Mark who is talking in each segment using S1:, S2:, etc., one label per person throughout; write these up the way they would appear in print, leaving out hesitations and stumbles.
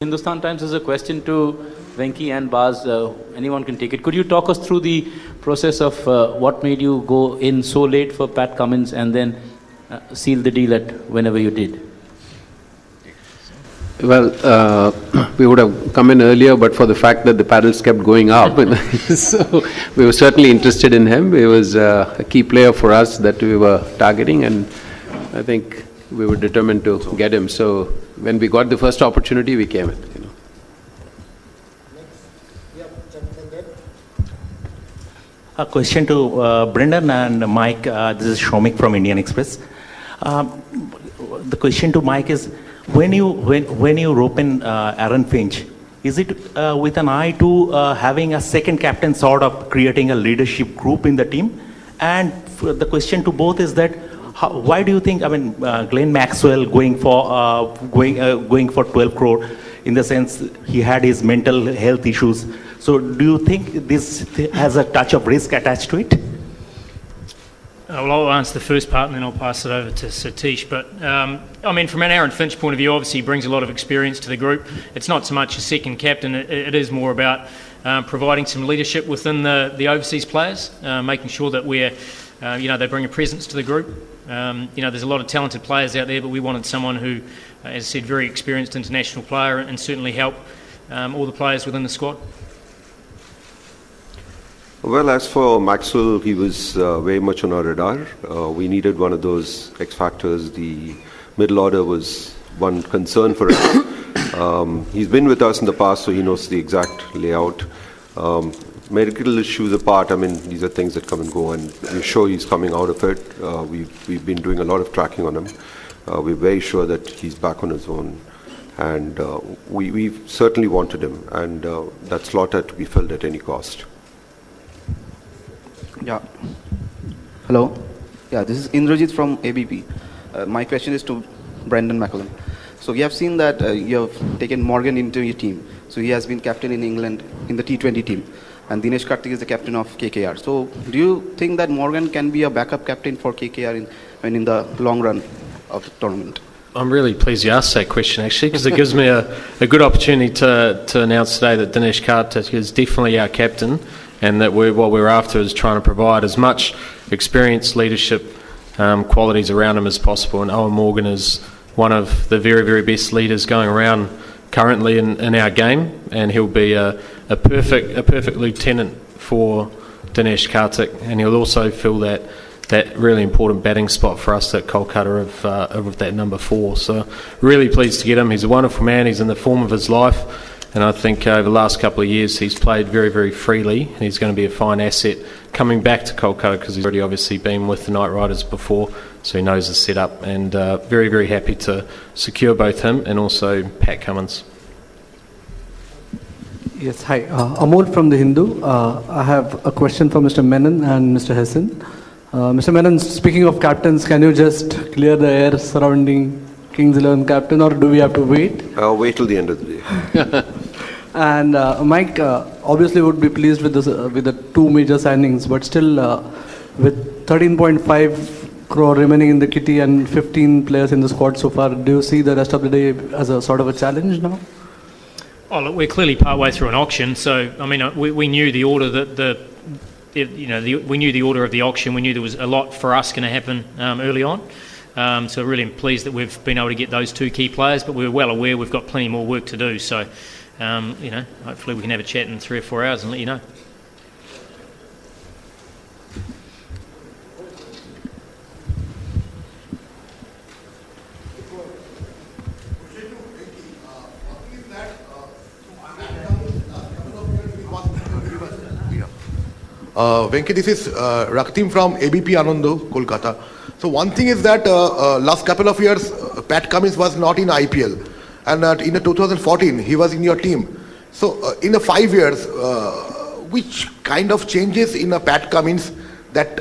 S1: Hindustan Times is a question to Venki and Baz. Anyone can take it. Could you talk us through the process of what made you go in so late for Pat Cummins and then seal the deal at whenever you did?
S2: Well, we would have come in earlier, but for the fact that the paddles kept going up. So we were certainly interested in him. He was a key player for us that we were targeting, and I think we were determined to get him. So when we got the first opportunity, we came in.
S3: A question to Brendan and Mike. This is Shomik from Indian Express. The question to Mike is, when you rope in Aaron Finch, is it with an eye to having a second captain sort of creating a leadership group in the team? And the question to both is that why do you think, Glenn Maxwell going for 12 crore, in the sense he had his mental health issues. So do you think this has a touch of risk attached to it?
S4: Well, I'll answer the first part and then I'll pass it over to Satish. But, from an Aaron Finch point of view, obviously he brings a lot of experience to the group. It's not so much a second captain, it is more about providing some leadership within the overseas players, making sure that they bring a presence to the group. There's a lot of talented players out there, but we wanted someone who, as I said, very experienced international player and certainly help all the players within the squad.
S5: Well, as for Maxwell, he was very much on our radar. We needed one of those X factors. The middle order was one concern for us. He's been with us in the past, so he knows the exact layout. Medical issues apart, these are things that come and go, and we're sure he's coming out of it. We've been doing a lot of tracking on him. We're very sure that he's back on his own, and we certainly wanted him, and that slot had to be filled at any cost.
S6: Yeah. Hello. Yeah, this is Indrajit from ABP. My question is to Brendan McCullum. So we have seen that you have taken Morgan into your team. So he has been captain in England in the T20 team. And Dinesh Karthik is the captain of KKR. So do you think that Morgan can be a backup captain for KKR in the long run of the tournament?
S7: I'm really pleased you asked that question, actually, because it gives me a good opportunity to announce today that Dinesh Karthik is definitely our captain, and that what we're after is trying to provide as much experience, leadership qualities around him as possible. And Owen Morgan is one of the very, very best leaders going around currently in our game, and he'll be a perfect lieutenant for Dinesh Karthik, and he'll also fill that really important batting spot for us at Kolkata of that number 4. So really pleased to get him. He's a wonderful man. He's in the form of his life. And I think over the last couple of years he's played very, very freely, and he's going to be a fine asset coming back to Kolkata, because he's already obviously been with the Knight Riders before, so he knows the setup, and very, very happy to secure both him and also Pat Cummins.
S8: Yes, hi. Amol from The Hindu. I have a question for Mr. Menon and Mr. Hesson. Mr. Menon, speaking of captains, can you just clear the air surrounding Kings 11 captain, or do we have to wait?
S5: I'll wait till the end of the day.
S8: And Mike, obviously would be pleased with the 2 major signings, but still with 13.5 crore remaining in the kitty and 15 players in the squad so far, do you see the rest of the day as a sort of a challenge now?
S4: Oh, look, we're clearly partway through an auction, so we knew the order we knew the order of the auction. We knew there was a lot for us going to happen early on. So really pleased that we've been able to get those 2 key players, but we're well aware we've got plenty more work to do. So, hopefully we can have a chat in 3 or 4 hours and let you know.
S9: Venki, this is Raktim from ABP Anando, Kolkata. So one thing is that last couple of years, Pat Cummins was not in IPL. And in 2014, he was in your team. So in the 5 years, which kind of changes in Pat Cummins that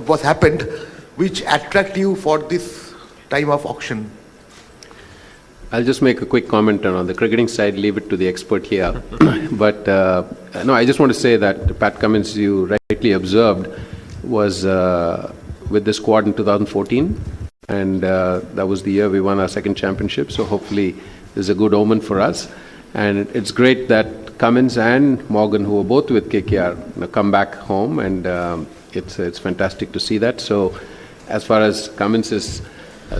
S9: was happened, which attract you for this time of auction?
S2: I'll just make a quick comment on the cricketing side, leave it to the expert here. But no, I just want to say that Pat Cummins, you rightly observed, was with the squad in 2014. And that was the year we won our second championship. So hopefully is a good omen for us. And it's great that Cummins and Morgan, who are both with KKR, come back home, and it's fantastic to see that. So as far as Cummins'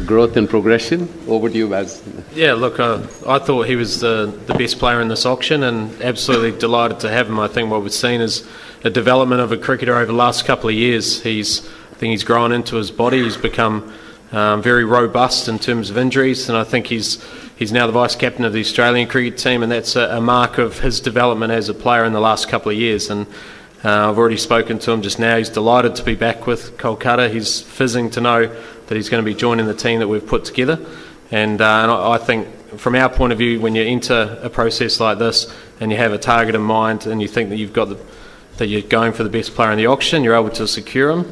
S2: growth and progression, over to you, Baz.
S7: Yeah, look, I thought he was the best player in this auction, and absolutely delighted to have him. I think what we've seen is a development of a cricketer over the last couple of years. I think he's grown into his body. He's become very robust in terms of injuries, and I think he's now the vice captain of the Australian cricket team, and that's a mark of his development as a player in the last couple of years. And I've already spoken to him just now. He's delighted to be back with Kolkata. He's fizzing to know that he's going to be joining the team that we've put together. And I think from our point of view, when you enter a process like this and you have a target in mind and you think that that you're going for the best player in the auction, you're able to secure him.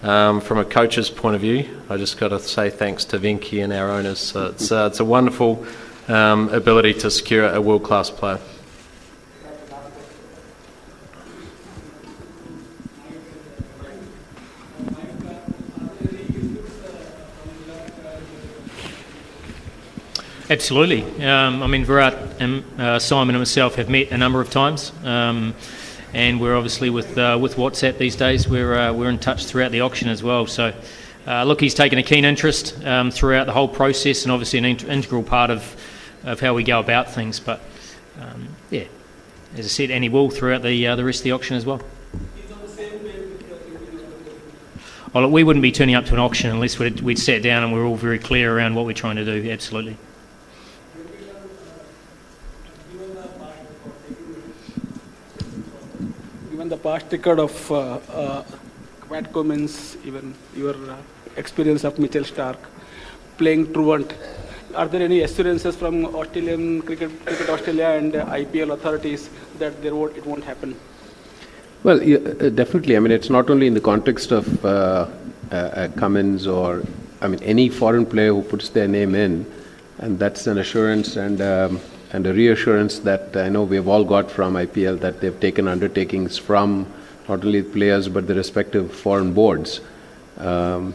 S7: From a coach's point of view, I just got to say thanks to Venki and our owners. So it's a wonderful ability to secure a world-class player.
S4: Absolutely. I mean, Virat and Simon and myself have met a number of times, and we're obviously with WhatsApp these days. We're in touch throughout the auction as well. So, look, he's taken a keen interest throughout the whole process, and obviously an integral part of how we go about things. But yeah, as I said, and he will throughout the rest of the auction as well. Oh, look, we wouldn't be turning up to an auction unless we'd sat down and we're all very clear around what we're trying to do. Absolutely.
S10: Given the past record of Pat Cummins, even your experience of Mitchell Stark playing truant, are there any assurances from Australian Cricket Australia and IPL authorities that it won't happen?
S2: Well, yeah, definitely. I mean, it's not only in the context of Cummins or, I mean, any foreign player who puts their name in, and that's an assurance and a reassurance that I know we've all got from IPL, that they've taken undertakings from not only players but the respective foreign boards. And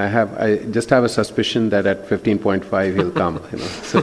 S2: I just have a suspicion that at 15.5 he'll come. So.